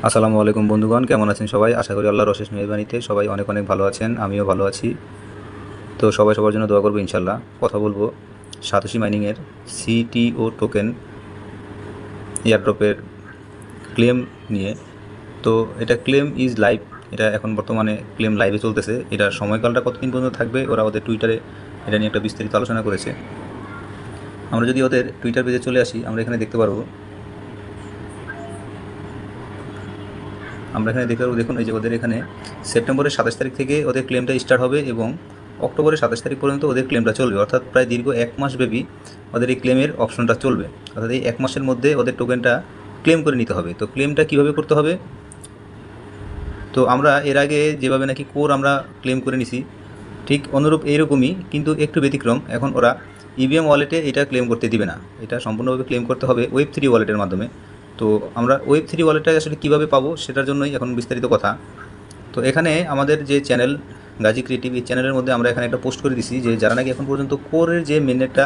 আসসালামু আলাইকুম বন্ধুগণ, কেমন আছেন সবাই? আশা করি আল্লাহর অশেষ মেহেরবানিতে সবাই অনেক অনেক ভালো আছেন। আমিও ভালো আছি। তো সবাই সবার জন্য দোয়া করবো ইনশাল্লাহ। কথা বলবো সাতোশি মাইনিংয়ের সিটিও টোকেন এয়ারড্রপের ক্লেম নিয়ে। তো এটা ক্লেম ইজ লাইভ, এটা এখন বর্তমানে ক্লেম লাইভে চলতেছে। এটার সময়কালটা কতদিন পর্যন্ত থাকবে ওরা ওদের টুইটারে এটা নিয়ে একটা বিস্তারিত আলোচনা করেছে। আমরা যদি ওদের টুইটার পেজে চলে আসি, আমরা এখানে দেখতে পারবো দেখুন এই যে ওদের এখানে সেপ্টেম্বরের 27 তারিখ থেকে ওদের ক্লেমটা স্টার্ট হবে এবং অক্টোবরের 27 তারিখ পর্যন্ত ওদের ক্লেমটা চলবে। অর্থাৎ প্রায় দীর্ঘ 1 মাস ব্যাপী ওদের এই ক্লেমের অপশনটা চলবে। অর্থাৎ এই 1 মাসের মধ্যে ওদের টোকেনটা ক্লেম করে নিতে হবে। তো ক্লেমটা কীভাবে করতে হবে? তো আমরা এর আগে যেভাবে নাকি কোর আমরা ক্লেম করে নিছি, ঠিক অনুরূপ এইরকমই, কিন্তু একটু ব্যতিক্রম। এখন ওরা ইভিএম ওয়ালেটে এটা ক্লেম করতে দিবে না, এটা সম্পূর্ণভাবে ক্লেম করতে হবে ওয়েব3 ওয়ালেটের মাধ্যমে। তো আমরা ওয়েব3 ওয়ালেটটা আসলে কীভাবে পাবো সেটার জন্যই এখন বিস্তারিত কথা। তো এখানে আমাদের যে চ্যানেল গাজী ক্রিয়েটিভ, এই চ্যানেলের মধ্যে আমরা এখানে একটা পোস্ট করে দিছি যে যারা নাকি এখন পর্যন্ত কোরের যে মেননেটটা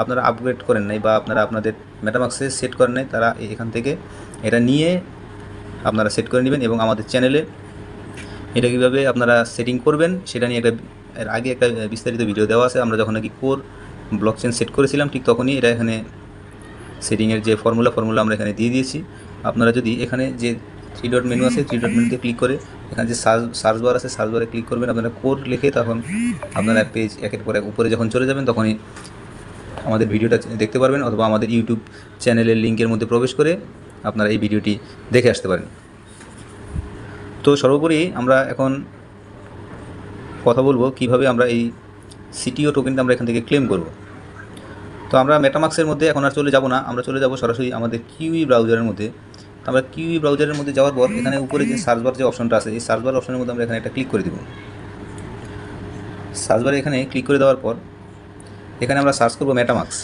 আপনারা আপগ্রেড করেন নাই বা আপনারা আপনাদের মেটামাক্সে সেট করেন নাই, তারা এখান থেকে এটা নিয়ে আপনারা সেট করে নেবেন এবং আমাদের চ্যানেলে এটা কীভাবে আপনারা সেটিং করবেন সেটা নিয়ে এর আগে একটা বিস্তারিত ভিডিও দেওয়া আছে। আমরা যখন নাকি কোর ব্লকচেন সেট করেছিলাম ঠিক তখনই এটা এখানে সেটিংয়ের যে ফর্মুলা আমরা এখানে দিয়ে দিয়েছি। আপনারা যদি এখানে যে 3 ডট মেনু আছে, 3 ডট মেনুতে ক্লিক করে এখানে যে সার্চ বার আছে, সার্চ বারে ক্লিক করবেন। আপনারা কোর লিখে তখন আপনারা পেজ একের পর এক উপরে যখন চলে যাবেন তখনই আমাদের ভিডিওটা দেখতে পারবেন, অথবা আমাদের ইউটিউব চ্যানেলের লিঙ্কের মধ্যে প্রবেশ করে আপনারা এই ভিডিওটি দেখে আসতে পারেন। তো সর্বোপরি আমরা এখন কথা বলবো কিভাবে আমরা এই সিটিও টোকেনটা আমরা এখান থেকে ক্লেম করব। তো আমরা মেটামাক্সের মধ্যে এখন আর চলে যাব না, আমরা চলে যাব সরাসরি আমাদের কিউই ব্রাউজারের মধ্যে। তো আমরা কিউই ব্রাউজারের মধ্যে যাওয়ার পর এখানে উপরে যে সার্চ বার যে অপশনটা আছে, এই সার্চ বার অপশনের মধ্যে আমরা এখানে একটা ক্লিক করে দেব। সার্চ বারে এখানে ক্লিক করে দেওয়ার পর এখানে আমরা সার্চ করব মেটামাক্স।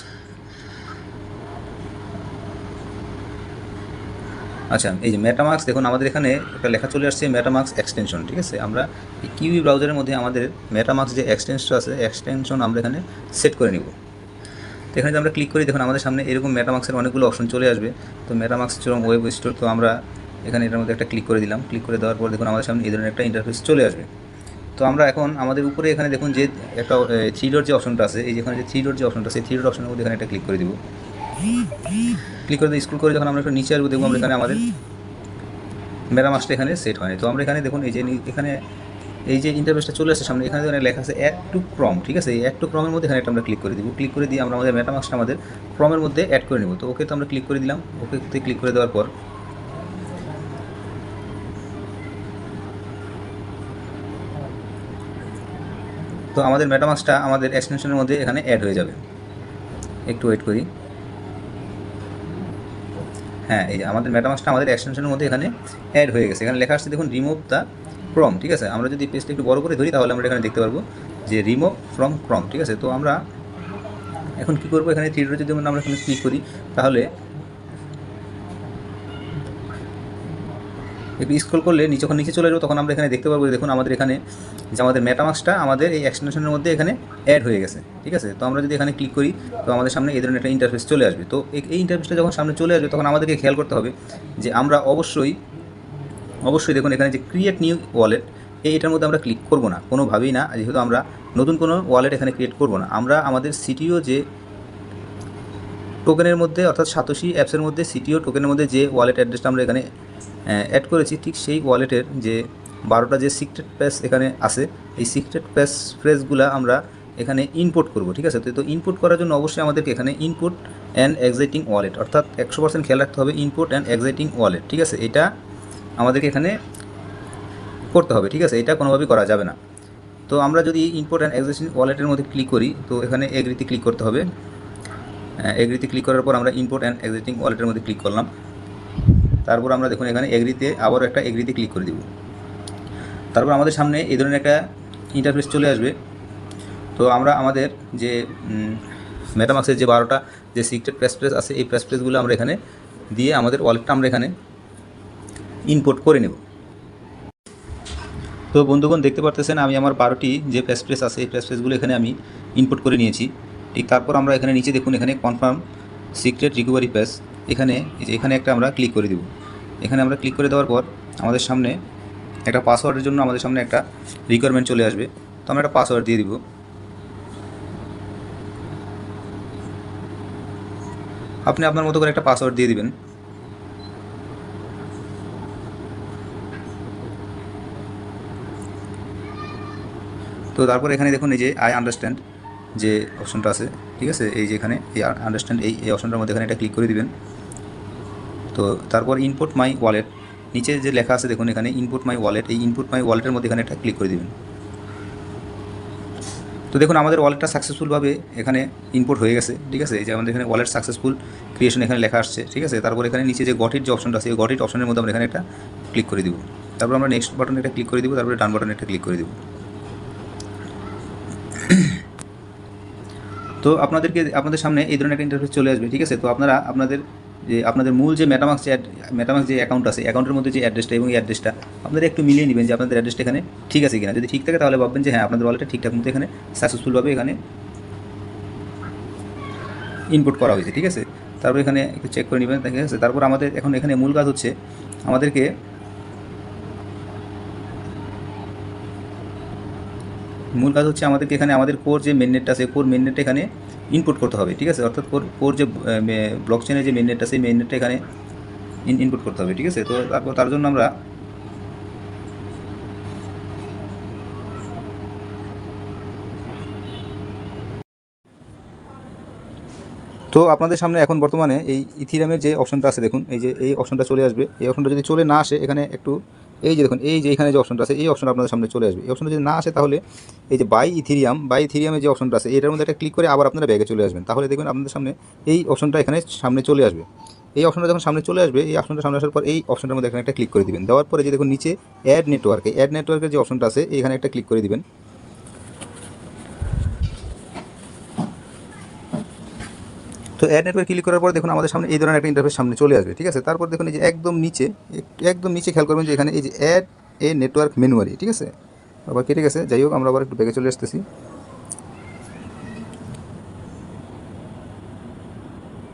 আচ্ছা, এই যে মেটামাক্স দেখুন আমাদের এখানে একটা লেখা চলে আসছে মেটামাক্স এক্সটেনশন। ঠিক আছে, আমরা এই কিউই ব্রাউজারের মধ্যে আমাদের মেটামাক্স যে এক্সটেনশন আছে, এক্সটেনশন আমরা এখানে সেট করে নিব। তো এখানে যদি আমরা ক্লিক করি দেখুন আমাদের সামনে এরকম মেটামাক্সের অনেকগুলো অপশন চলে আসবে। তো মেটামাক্স চরম ওয়েব স্টোর, তো আমরা এখানে এটার মধ্যে একটা ক্লিক করে দিলাম। ক্লিক করে দেওয়ার পর দেখুন আমাদের সামনে এই ধরনের একটা ইন্টারফেস চলে আসবে। তো আমরা এখন আমাদের উপরে এখানে দেখুন যে একটা 3 ডট যে অপশনটা আছে, এই যেখানে যে 3 ডট যে অপশনটা আছে, 3 ডট অপশনের মধ্যে এখানে একটা ক্লিক করে দিব। ক্লিক করে দিয়ে স্ক্রল করে যখন আমরা একটু নিচে আসবো দেখবো আমরা এখানে আমাদের মেটামাক্সটা এখানে সেট হয়নি। তো আমরা এখানে দেখুন এই যে এখানে এই যে ইন্টারফেসটা চলে আসছে সামনে, এখানে লেখা আছে অ্যাড টু ক্রম। ঠিক আছে, এই অ্যাড টু ক্রমের মধ্যে এখানে একটা আমরা ক্লিক করে দিব। ক্লিক করে দিয়ে আমরা আমাদের মেটামাক্সটা আমাদের ক্রমের মধ্যে অ্যাড করে নেব। তো ওকে তো আমরা ক্লিক করে দিলাম। ওকেতে ক্লিক করে দেওয়ার পর তো আমাদের মেটামাক্সটা আমাদের এক্সটেনশনের মধ্যে এখানে অ্যাড হয়ে যাবে। একটু ওয়েট করি। হ্যাঁ, এই যে আমাদের মেটামাক্সটা আমাদের এক্সটেনশনের মধ্যে এখানে অ্যাড হয়ে গেছে। এখানে লেখা আসছে দেখুন রিমুভ দ্য ক্রম। ঠিক আছে, আমরা যদি পেজটা একটু বড় করে ধরি তাহলে আমরা এখানে দেখতে পারবো যে রিমুভ ফ্রম ক্রম। ঠিক আছে, তো আমরা এখন কী করবো, এখানে 3 ডট যদি আমরা এখানে ক্লিক করি তাহলে একটু স্ক্রল করলে যখন নিচে চলে যাবো তখন আমরা এখানে দেখতে পারবো দেখুন আমাদের এখানে যে আমাদের মেটামাক্সটা আমাদের এই এক্সটেনশনের মধ্যে এখানে অ্যাড হয়ে গেছে। ঠিক আছে, তো আমরা যদি এখানে ক্লিক করি তো আমাদের সামনে এই ধরনের একটা ইন্টারফেস চলে আসবে। তো এই ইন্টারফেসটা যখন সামনে চলে আসবে তখন আমাদেরকে খেয়াল করতে হবে যে আমরা অবশ্যই দেখুন এখানে যে ক্রিয়েট নিউ ওয়ালেট, এইটার মধ্যে আমরা ক্লিক করব না কোনোভাবেই না, যেহেতু আমরা নতুন কোনো ওয়ালেট এখানে ক্রিয়েট করব না। আমরা আমাদের সিটিও যে টোকেনের মধ্যে অর্থাৎ সাতোশি অ্যাপসের মধ্যে সিটিও টোকেনের মধ্যে যে ওয়ালেট অ্যাড্রেসটা আমরা এখানে অ্যাড করেছি, ঠিক সেই ওয়ালেটের যে 12টা যে সিক্রেট প্যাস এখানে আছে, এই সিক্রেট ফ্রেজগুলো আমরা এখানে ইনপুট করব। ঠিক আছে, তো ইনপুট করার জন্য অবশ্যই আমাদেরকে এখানে ইনপুট অ্যান্ড এক্সাইটিং ওয়ালেট, অর্থাৎ 100% খেয়াল রাখতে হবে ইনপুট অ্যান্ড এক্সাইটিং ওয়ালেট। ঠিক আছে, এটা আমাদেরকে এখানে করতে হবে। ঠিক আছে, এটা কোনোভাবেই করা যাবে না। তো আমরা যদি ইনপুট অ্যান্ড এক্সাইটিং ওয়ালেটের মধ্যে ক্লিক করি তো এখানে এগ্রিতে ক্লিক করতে হবে। এগ্রিতে ক্লিক করার পর আমরা ইনপুট অ্যান্ড এক্সাইটিং ওয়ালেটের মধ্যে ক্লিক করলাম। তারপর আমরা দেখুন এখানে এগ্রিতে আবারও একটা এগ্রিতে ক্লিক করে দেব। তারপর আমাদের সামনে এই ধরনের একটা ইন্টারফেস চলে আসবে। তো আমরা আমাদের যে মেটামাক্সের যে 12টা যে সিক্রেট প্রেস আছে, এই প্রেসগুলো আমরা এখানে দিয়ে আমাদের ওয়ালেটটা আমরা এখানে ইনপুট করে নেব। তো বন্ধুগণ দেখতে পারতেছেন আমি আমার 12টি যে প্রেস আছে এই প্রেসগুলো এখানে আমি ইনপুট করে নিয়েছি। ঠিক তারপর আমরা এখানে নিচে দেখুন এখানে কনফার্ম সিক্রেট রিকভারি প্রেস, এখানে একটা আমরা ক্লিক করে দেব। এখানে আমরা ক্লিক করে দেওয়ার পর আমাদের সামনে একটা পাসওয়ার্ডের জন্য আমাদের সামনে একটা রিকোয়ারমেন্ট চলে আসবে। তো আমরা একটা পাসওয়ার্ড দিয়ে দিব। আপনি আপনার মতো করে একটা পাসওয়ার্ড দিয়ে দিবেন। তো তারপর এখানে দেখুন এই যে আই আন্ডারস্ট্যান্ড যে অপশনটা আছে, ঠিক আছে, এই যে এখানে এই আন্ডারস্ট্যান্ড এই অপশনটার মধ্যে এখানে এটা ক্লিক করে দিবেন। তো তারপর ইনপুট মাই ওয়ালেট, নিচে যে লেখা আছে দেখুন এখানে ইনপুট মাই ওয়ালেট, এই ইনপুট মাই ওয়ালেটের মধ্যে এখানে এটা ক্লিক করে দিবেন। তো দেখুন আমাদের ওয়ালেটটা সাকসেসফুলভাবে এখানে ইনপুট হয়ে গেছে, ঠিক আছে। এই যে আমাদের এখানে ওয়ালেট সাকসেসফুল ক্রিয়েশন এখানে লেখা আসছে, ঠিক আছে। তারপর এখানে নিচে যে গট ইট যে অপশনটা আছে এই গট ইট অপশনের মধ্যে আমরা এখানে একটা ক্লিক করে দিব। তারপর আমরা নেক্সট বাটনে একটা ক্লিক করে দিব, তারপরে ডান বাটনে একটা ক্লিক করে দিব। তো আপনাদের সামনে এই ধরনের একটা ইন্টারফেস চলে আসবে, ঠিক আছে। তো আপনারা আপনাদের মূল যে মেটামাক্স যে অ্যাকাউন্ট আছে, অ্যাকাউন্টের মধ্যে যে অ্যাড্রেসটা এবং এই অ্যাড্রেসটা আপনারা একটু মিলিয়ে নেবেন যে আপনাদের অ্যাড্রেসটা এখানে ঠিক আছে কিনা। যদি ঠিক থাকে তাহলে ভাববেন যে হ্যাঁ আপনাদের ওয়ালেটটা ঠিকঠাক মতো এখানে সাকসেসফুলভাবে এখানে ইনপুট করা হয়েছে, ঠিক আছে। তারপর এখানে একটু চেক করে নেবেন, ঠিক আছে। তারপর আমাদের এখন এখানে মূল কাজ হচ্ছে আমাদেরকে এখানে আমাদের কোর যে মেননেটটা আছে কোর মেননেটটা এখানে ইনপুট করতে হবে, ঠিক আছে। অর্থাৎ কোর যে ব্লক চেনের যে মেননেটটা আছে মেননেটটা এখানে ইনপুট করতে হবে, ঠিক আছে। তো তার জন্য আমরা তো আপনাদের সামনে এখন বর্তমানে এই ইথিরিয়ামের যে অপশনটা আছে দেখুন, এই অপশনটা চলে আসবে। এই অপশনটা যদি চলে না আসে এখানে একটু এই যে দেখুন এই যে এখানে যে অপশনটা আছে এই অপশনটা আপনাদের সামনে চলে আসবে। এই অপশনটা যদি না আসে তাহলে এই যে বাই ইথিরিয়ামের যে অপশনটা আছে এটার মধ্যে একটা ক্লিক করে আবার আপনারা ব্যাগে চলে আসবেন। তাহলে দেখবেন আপনাদের সামনে এই অপশনটা এখানে সামনে চলে আসবে। এই অপশনটা যখন সামনে চলে আসবে এই অপশনটা সামনে আসার পর এই অপশনটার মধ্যে এখানে একটা ক্লিক করে দিবেন। দেওয়ার পরে যে দেখুন নিচে অ্যাড নেটওয়ার্কের যে অপশনটা আছে এখানে একটা ক্লিক করে দিবেন। তো অ্যাড নেটওয়ার্ক ক্লিক করার পর দেখুন আমাদের সামনে এই ধরনের একটা ইন্টারফেস সামনে চলে আসবে, ঠিক আছে। তারপর দেখুন এই যে একদম নিচে খেয়াল করবেন যে এখানে এই যে অ্যাড এ নেটওয়ার্ক ম্যানুয়ালি, ঠিক আছে। আবার কেটে গেছে, যাই হোক আমরা আবার একটু ব্যাগে চলে আসতেছি।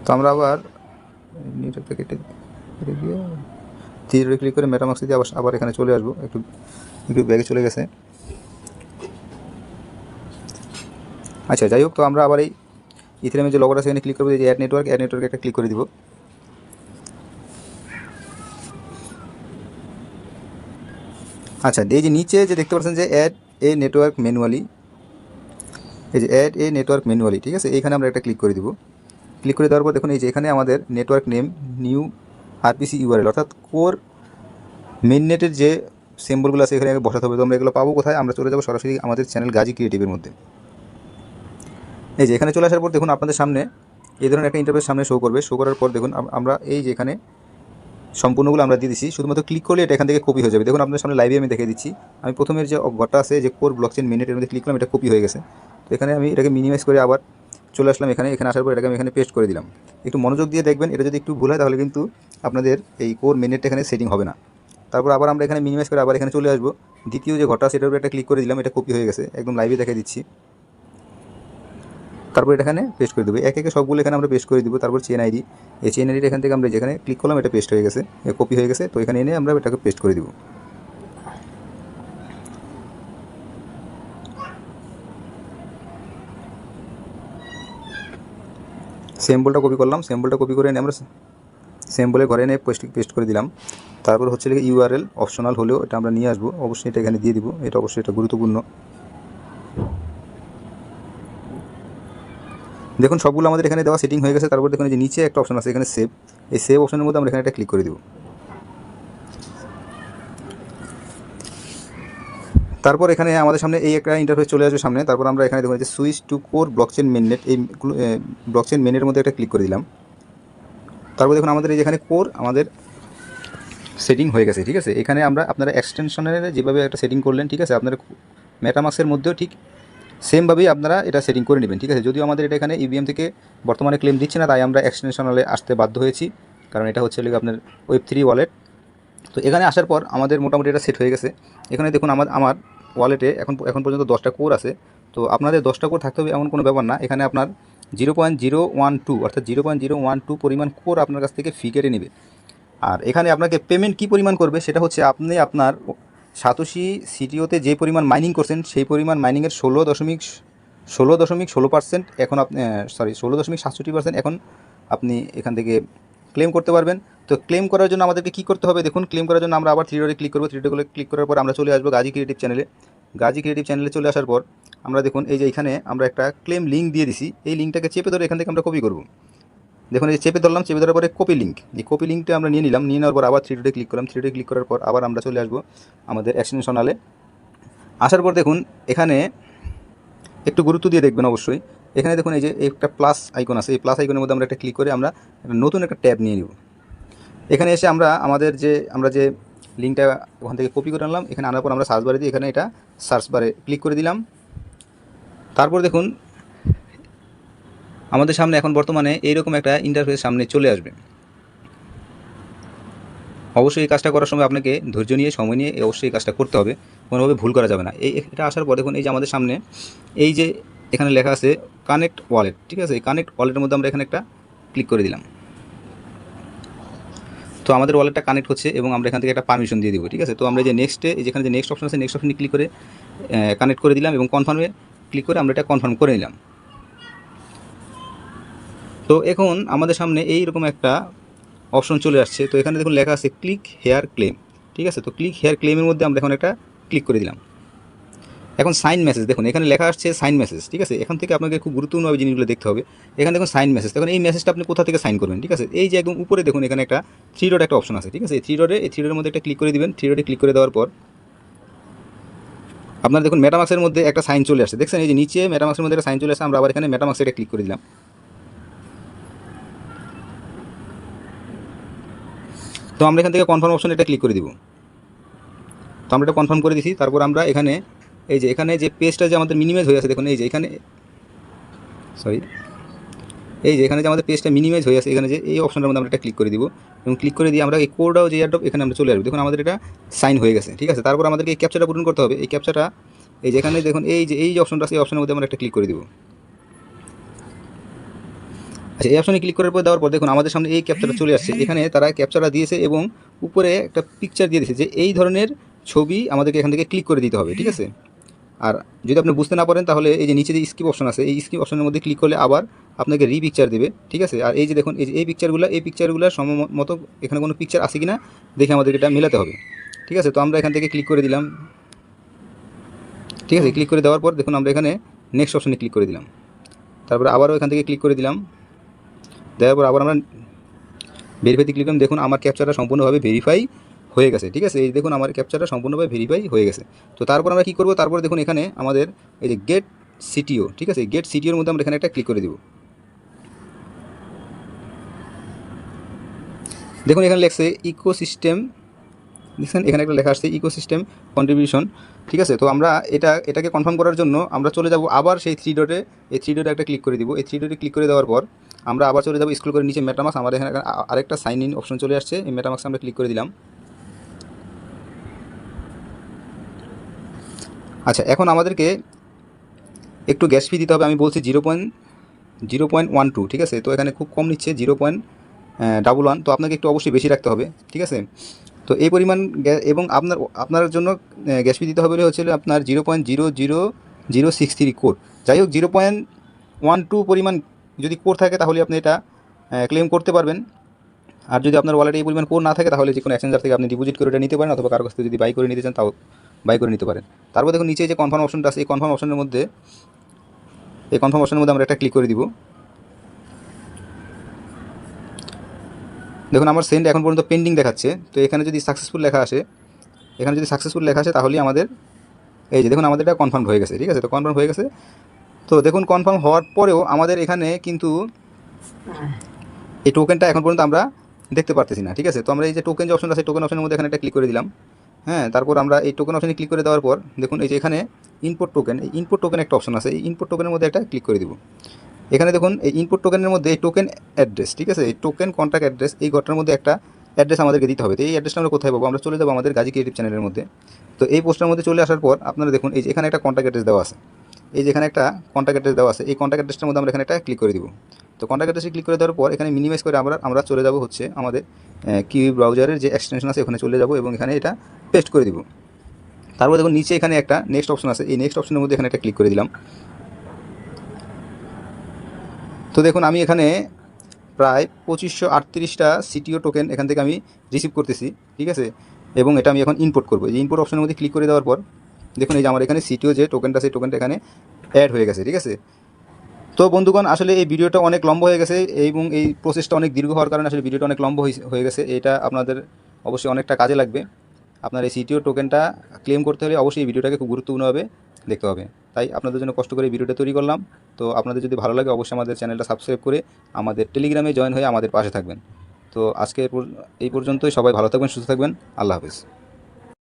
তো আমরা আবার নেটওয়ার্কটা কেটে গিয়ে থ্রি ক্লিক করে মেটামাক্স দিয়ে আবার এখানে চলে আসবো। একটু ব্যাগে চলে গেছে। আচ্ছা যাই হোক, তো আমরা আবার এই ইথিরিয়ামের যে লগোটা সেখানে ক্লিক করবো, এই যে অ্যাড নেটওয়ার্ক একটা ক্লিক করে দিব। আচ্ছা এই যে নিচে যে দেখতে পাচ্ছেন যে অ্যাড এ নেটওয়ার্ক ম্যানুয়ালি, এই যে অ্যাড এ নেটওয়ার্ক ম্যানুয়ালি, ঠিক আছে। এইখানে আমরা একটা ক্লিক করে দিব। ক্লিক করে দেওয়ার পর দেখুন এই যে এখানে আমাদের network name new RPC URL অর্থাৎ কোর মেইননেটের যে সিম্বলগুলো আছে এখানে বসাতে হবে। তো আমরা এগুলো পাবো কোথায়? আমরা চলে যাবো সরাসরি আমাদের চ্যানেল গাজী ক্রিয়েটিভের মধ্যে। এই যে এখানে চলে আসার পর দেখুন আপনাদের সামনে এই ধরনের একটা ইন্টারফেস সামনে শো করবে। শো করার পর দেখুন আমরা এই যে এখানে সম্পূর্ণগুলো আমরা দিয়ে দিচ্ছি, শুধুমাত্র ক্লিক করলে এটা এখান থেকে কপি হয়ে যাবে। দেখুন আপনাদের সামনে লাইভে আমি দেখে দিচ্ছি। আমি প্রথমের যে ঘরটা আছে যে কোর ব্লকচেন মেইননেটের মধ্যে ক্লিক করলাম, এটা কপি হয়ে গেছে। তো এখানে আমি এটাকে মিনিমাইজ করে আবার চলে আসলাম এখানে আসার পর এটাকে আমি এখানে পেস্ট করে দিলাম। একটু মনোযোগ দিয়ে দেখবেন, এটা যদি একটু ভুল হয় তাহলে কিন্তু আপনাদের এই কোর মেইননেটটা এখানে সেটিং হবে না। তারপর আবার আমরা এখানে মিনিমাইজ করে আবার এখানে চলে আসবো। দ্বিতীয় যে ঘরটা সেটার উপর একটা ক্লিক করে দিলাম, এটা কপি হয়ে গেছে, একদম লাইভে দেখে দিচ্ছি। তারপর এটা এখানে পেস্ট করে দেবো, একে সবগুলো এখানে আমরা পেস্ট করে দিব। তারপর চেন আইডি, এই চেন আইডিটা এখান থেকে আমরা যেখানে ক্লিক করলাম এটা পেস্ট হয়ে গেছে, কপি হয়ে গেছে। তো এখানে এনে আমরা এটাকে পেস্ট করে দিব। সিম্বলটা কপি করলাম, সিম্বলটা কপি করে এনে আমরা সিম্বলের ঘরে এনে পেস্ট করে দিলাম। তারপর হচ্ছে ইউআরএল অপশনাল হলেও এটা আমরা নিয়ে আসবো, অবশ্যই এটা এখানে দিয়ে দিব, এটা অবশ্যই এটা গুরুত্বপূর্ণ। দেখুন সবগুলো আমাদের এখানে দেওয়া সেটিং হয়ে গেছে। তারপর দেখুন যে নিচে একটা অপশন আছে এখানে সেভ, এই সেভ অপশনের মধ্যে আমরা এখানে একটা ক্লিক করে দিব। তারপর এখানে আমাদের সামনে এই একটা ইন্টারফেস চলে আসবে সামনে। তারপর আমরা এখানে দেখুন যে switch to core blockchain mainnet, এই ব্লকচেন মেইনের মধ্যে একটা ক্লিক করে দিলাম। তারপর দেখুন আমাদের এই যেখানে কোর আমাদের সেটিং হয়ে গেছে, ঠিক আছে। এখানে আপনারা এক্সটেনশনের যেভাবে একটা সেটিং করলেন, ঠিক আছে, আপনারা মেটামাক্সের মধ্যেও ঠিক সেমভাবেই আপনারা এটা সেটিং করে নেবেন, ঠিক আছে। যদিও আমাদের এটা এখানে ইভিএম থেকে বর্তমানে ক্লেম দিচ্ছে না, তাই আমরা এক্সটেনশনালে আসতে বাধ্য হয়েছি, কারণ এটা হচ্ছে আপনার Web3 ওয়ালেট। তো এখানে আসার পর আমাদের মোটামুটি এটা সেট হয়ে গেছে। এখানে দেখুন আমার ওয়ালেটে এখন পর্যন্ত 10টা কোর আছে। তো আপনাদের 10টা কোর থাকতে হবে এমন কোনো ব্যাপার না। এখানে আপনার 0.012 অর্থাৎ 0.012 পরিমাণ কোর আপনার কাছ থেকে ফি কেটে নেবে। আর এখানে আপনাকে পেমেন্ট কী পরিমাণ করবে সেটা হচ্ছে আপনি আপনার সাতোশি সিটিওতে যে পরিমাণ মাইনিং করছেন সেই পরিমাণ মাইনিংয়ের 16.16% এখন আপনি 16.67% এখন আপনি এখান থেকে ক্লেম করতে পারবেন। তো ক্লেম করার জন্য আমাদেরকে কী করতে হবে দেখুন, ক্লেম করার জন্য আমরা আবার থ্রি ডটে ক্লিক করবো। থ্রি ডটে ক্লিক করার পর আমরা চলে আসবো গাজী ক্রিয়েটিভ চ্যানেলে। গাজী ক্রিয়েটিভ চ্যানেলে চলে আসার পর আমরা দেখুন এই যে এখানে আমরা একটা ক্লেম লিঙ্ক দিয়ে দিছি, এই লিঙ্কটাকে চেপে ধরে এখান থেকে আমরা কপি করব। দেখুন এই চেপে ধরলাম, চেপে ধরার পরে কপি লিঙ্ক, এই কপি লিঙ্কটা আমরা নিয়ে নিলাম। নিয়ে নেওয়ার পর আবার থ্রি ডটে ক্লিক করলাম। থ্রি ডটে ক্লিক করার পর আবার আমরা চলে আসবো আমাদের এক্সটেনশনালে। আসার পর দেখুন এখানে একটু গুরুত্ব দিয়ে দেখবেন অবশ্যই। এখানে দেখুন এই যে একটা প্লাস আইকন আছে, এই প্লাস আইকনের মধ্যে আমরা একটা ক্লিক করে আমরা নতুন একটা ট্যাব নিয়ে নিব। এখানে এসে আমরা আমরা যে লিঙ্কটা ওখান থেকে কপি করে আনলাম, এখানে আনার পর আমরা সার্চ বারে দিয়ে এখানে এটা সার্চ বারে ক্লিক করে দিলাম। তারপর দেখুন আমাদের সামনে এখন বর্তমানে এইরকম একটা ইন্টারফেস সামনে চলে আসবে। অবশ্যই এই কাজটা করার সময় আপনাকে ধৈর্য নিয়ে সময় নিয়ে অবশ্যই এই কাজটা করতে হবে, কোনোভাবে ভুল করা যাবে না। এটা আসার পর দেখুন এই যে আমাদের সামনে এই যে এখানে লেখা আছে কানেক্ট ওয়ালেট, ঠিক আছে। এই কানেক্ট ওয়ালেটের মধ্যে আমরা এখানে একটা ক্লিক করে দিলাম। তো আমাদের ওয়ালেটটা কানেক্ট হচ্ছে এবং আমরা এখান থেকে একটা পারমিশন দিয়ে দিব, ঠিক আছে। তো আমরা যে নেক্সটে যেখানে যে নেক্সট অপশন আছে নেক্সট অপশনে ক্লিক করে কানেক্ট করে দিলাম এবং কনফার্মে ক্লিক করে আমরা এটা কনফার্ম করে নিলাম। তো এখন আমাদের সামনে এইরকম একটা অপশন চলে আসছে। তো এখানে দেখুন লেখা আছে ক্লিক হেয়ার ক্লেম, ঠিক আছে। তো ক্লিক হেয়ার ক্লেমের মধ্যে আমরা এখন একটা ক্লিক করে দিলাম। এখন সাইন মেসেজ দেখুন এখানে লেখা আসছে সাইন মেসেজ, ঠিক আছে। এখান থেকে আপনাকে খুব গুরুত্বপূর্ণভাবে জিনিসগুলো দেখতে হবে। এখানে দেখুন সাইন মেসেজ, এখন এই মেসেজটা আপনি কোথা থেকে সাইন করবেন, ঠিক আছে। এই যে একদম উপরে দেখুন এখানে একটা থ্রি ডট একটা অপশন আছে, ঠিক আছে। এই থ্রি ডটের মধ্যে একটা ক্লিক করে দিবেন। থ্রি ডটে ক্লিক করে দেওয়ার পর আপনারা দেখুন মেটামাক্সের মধ্যে একটা সাইন চলে আসছে, দেখছেন এই যে নিচে মেটামাক্সের মধ্যে একটা সাইন চলে আসছে। আমরা আবার এখানে মেটামাক্সে এটা ক্লিক করে দিলাম। তো আমরা এখান থেকে কনফার্ম অপশন এটা ক্লিক করে দিব। তো আমরা এটা কনফার্ম করে দিছি। তারপর আমরা এখানে এই যে এখানে যে পেজটা যে আমাদের মিনিমাইজ হয়ে আছে দেখুন এই যে এখানে এখানে যে আমাদের পেজটা মিনিমাইজ হয়ে আছে, এখানে যে এই অপশনটার মধ্যে আমরা এটা ক্লিক করে দিব এবং ক্লিক করে দিয়ে আমরা এই কোডটাও যে এয়ারড্রপ এখানে আমরা চলে আসবো। দেখুন আমাদের এটা সাইন হয়ে গেছে, ঠিক আছে। তারপর আমাদেরকে এই ক্যাপচাটা পূরণ করতে হবে। এই ক্যাপচাটা এই যে এখানে দেখুন এই যে অপশনটা আছে এই অপশনের মধ্যে আমরা একটা ক্লিক করে দিব। আচ্ছা, এই অপশনে ক্লিক করার পর দেওয়ার পর দেখুন আমাদের সামনে এই ক্যাপচাটা চলে আসছে। এখানে তারা ক্যাপচাটা দিয়েছে এবং উপরে একটা পিকচার দিয়ে দিয়েছে যে এই ধরনের ছবি আমাদেরকে এখান থেকে ক্লিক করে দিতে হবে, ঠিক আছে। আর যদি আপনি বুঝতে না পারেন তাহলে এই যে নিচে যে স্কিপ অপশন আছে এই স্কিপ অপশনের মধ্যে ক্লিক করলে আবার আপনাকে পিকচার দেবে, ঠিক আছে। আর এই যে দেখুন এই পিকচারগুলো সম্মত এখানে কোনো পিকচার আছে কিনা দেখে আমাদেরকে এটা মেলাতে হবে, ঠিক আছে। তো আমরা এখান থেকে ক্লিক করে দিলাম, ঠিক আছে। ক্লিক করে দেওয়ার পর দেখুন আমরা এখানে নেক্সট অপশনে ক্লিক করে দিলাম। তারপরে আবারও এখান থেকে ক্লিক করে দিলাম। দেওয়ার পর আবার আমরা ভেরিফাইতে ক্লিক করলাম। দেখুন আমার ক্যাপচারটা সম্পূর্ণভাবে ভেরিফাই হয়ে গেছে, ঠিক আছে। এই দেখুন আমার ক্যাপচারটা সম্পূর্ণভাবে ভেরিফাই হয়ে গেছে। তো তারপর আমরা কী করবো, তারপর দেখুন এখানে আমাদের এই যে গেট সিটিও, ঠিক আছে। গেট সিটিওর মধ্যে আমরা এখানে একটা ক্লিক করে দেবো। দেখুন এখানে লেখছে ইকোসিস্টেম, দেখছেন এখানে একটা লেখা আসছে ইকোসিস্টেম কন্ট্রিবিউশন, ঠিক আছে। তো আমরা এটাকে কনফার্ম করার জন্য আমরা চলে যাব আবার সেই থ্রি ডটে একটা ক্লিক করে দিব। এই থ্রি ডটে ক্লিক করে দেওয়ার পর আমরা আবার চলে যাব স্ক্রল করে নিচে মেটামাক্স, আমাদের এখানে আরেকটা সাইন ইন অপশন চলে আসছে। এই মেটামাক্সে আমরা ক্লিক করে দিলাম। আচ্ছা, এখন আমাদেরকে একটু গ্যাস ফি দিতে হবে। আমি বলছি 0.12, ঠিক আছে। তো এখানে খুব কম নিচ্ছে 0.11, তো আপনাকে একটু অবশ্যই বেশি রাখতে হবে, ঠিক আছে। তো এই পরিমাণ এবং আপনার জন্য গ্যাস ফি দিতে হবে হচ্ছিল আপনার 0.00063 কোড। যাই হোক 0.12 পরিমাণ যদি কোড থাকে তাহলে আপনি এটা ক্লেম করতে পারবেন। আর যদি আপনার ওয়ালেটে এই পরিমাণ কোড না থাকে তাহলে যে কোনো এক্সচেঞ্জার থেকে আপনি ডিপোজিট করে এটা নিতে পারেন, অথবা কারো কাছ থেকে যদি বাই করে নিতে চান তাও বাই করে নিতে পারেন। তারপর দেখুন নিচে যে কনফার্ম অপশনটা আছে এই কনফার্ম অপশনের মধ্যে আমরা একটা ক্লিক করে দিব। দেখুন আমার সেন্ড এখন পর্যন্ত পেন্ডিং দেখাচ্ছে। তো এখানে যদি সাকসেসফুল লেখা আসে তাহলেই আমাদের এই যে দেখুন আমাদের এটা কনফার্ম হয়ে গেছে, ঠিক আছে। তো কনফার্ম হয়ে গেছে। তো দেখুন কনফার্ম হওয়ার পরেও আমাদের এখানে কিন্তু এই টোকেনটা এখন পর্যন্ত আমরা দেখতে পারতেছি না, ঠিক আছে। তো আমরা এই যে টোকেন যে অপশন আছে টোকেন অপশনের মধ্যে এখানে একটা ক্লিক করে দিলাম। হ্যাঁ, তারপর আমরা এই টোকেন অপশনে ক্লিক করে দেওয়ার পর দেখুন এই যে এখানে ইনপুট টোকেন একটা অপশন আছে। এই ইনপুট টোকেনের মধ্যে একটা ক্লিক করে দিব। এখানে দেখুন এই ইনপুট টোকেনের মধ্যে এই টোকেন অ্যাড্রেস, ঠিক আছে। এই টোকেন কন্ট্যাক্ট অ্যাড্রেস এই ঘরটার মধ্যে একটা অ্যাড্রেস আমাদেরকে দিতে হবে। তো এই অ্যাড্রেসটা আমরা কোথায় পাবো, আমরা চলে যাবো আমাদের গাজী ক্রিয়েটিভ চ্যানেলের মধ্যে। তো এই পোস্টের মধ্যে চলে আসার পর আপনারা দেখুন এই যে এখানে একটা কন্ট্যাক্ট অ্যাড্রেস দেওয়া আছে। এই যে এখানে একটা কন্ট্যাক্ট অ্যাড্রেস দেওয়া আছে, এই কন্ট্যাক্ট অ্যাড্রেসটার মধ্যে আমরা এখানে একটা ক্লিক করে দিব। তো কন্ট্যাক্ট অ্যাড্রেসে ক্লিক করে দেওয়ার পর এখানে মিনিমাইজ করে আমরা চলে যাব হচ্ছে আমাদের কিউই ব্রাউজারের যে এক্সটেনশন আছে ওখানে চলে যাব এবং এখানে এটা পেস্ট করে দিব। তারপর দেখুন নিচে এখানে একটা নেক্সট অপশন আছে, এই নেক্সট অপশনের মধ্যে এখানে একটা ক্লিক করে দিলাম। তো দেখুন আমি এখানে প্রায় 2538টা সিটিও টোকেন এখান থেকে আমি রিসিভ করতেছি, ঠিক আছে। এবং এটা আমি এখন ইম্পোর্ট করবো। এই ইম্পোর্ট অপশনের মধ্যে ক্লিক করে দেওয়ার পর দেখুন এই যে আমার এখানে সিটিও যে টোকেনটা সেই টোকেনটা এখানে অ্যাড হয়ে গেছে, ঠিক আছে। তো বন্ধুগণ আসলে এই ভিডিওটা অনেক লম্বা হয়ে গেছে এবং এই প্রসেসটা অনেক দীর্ঘ হওয়ার কারণে আসলে ভিডিওটা অনেক লম্বা হয়ে গেছে। এটা আপনাদের অবশ্যই অনেকটা কাজে লাগবে। আপনার এই সিটিও টোকেনটা ক্লেম করতে হলে অবশ্যই এই ভিডিওটাকে খুব গুরুত্বপূর্ণভাবে দেখতে হবে। তাই আপনাদের জন্য কষ্ট করে এই ভিডিওটা তৈরি করলাম। তো আপনাদের যদি ভালো লাগে অবশ্যই আমাদের চ্যানেলটা সাবস্ক্রাইব করে আমাদের টেলিগ্রামে জয়েন হয়ে আমাদের পাশে থাকবেন। তো আজকে এই পর্যন্তই। সবাই ভালো থাকবেন, সুস্থ থাকবেন। আল্লাহ হাফেজ।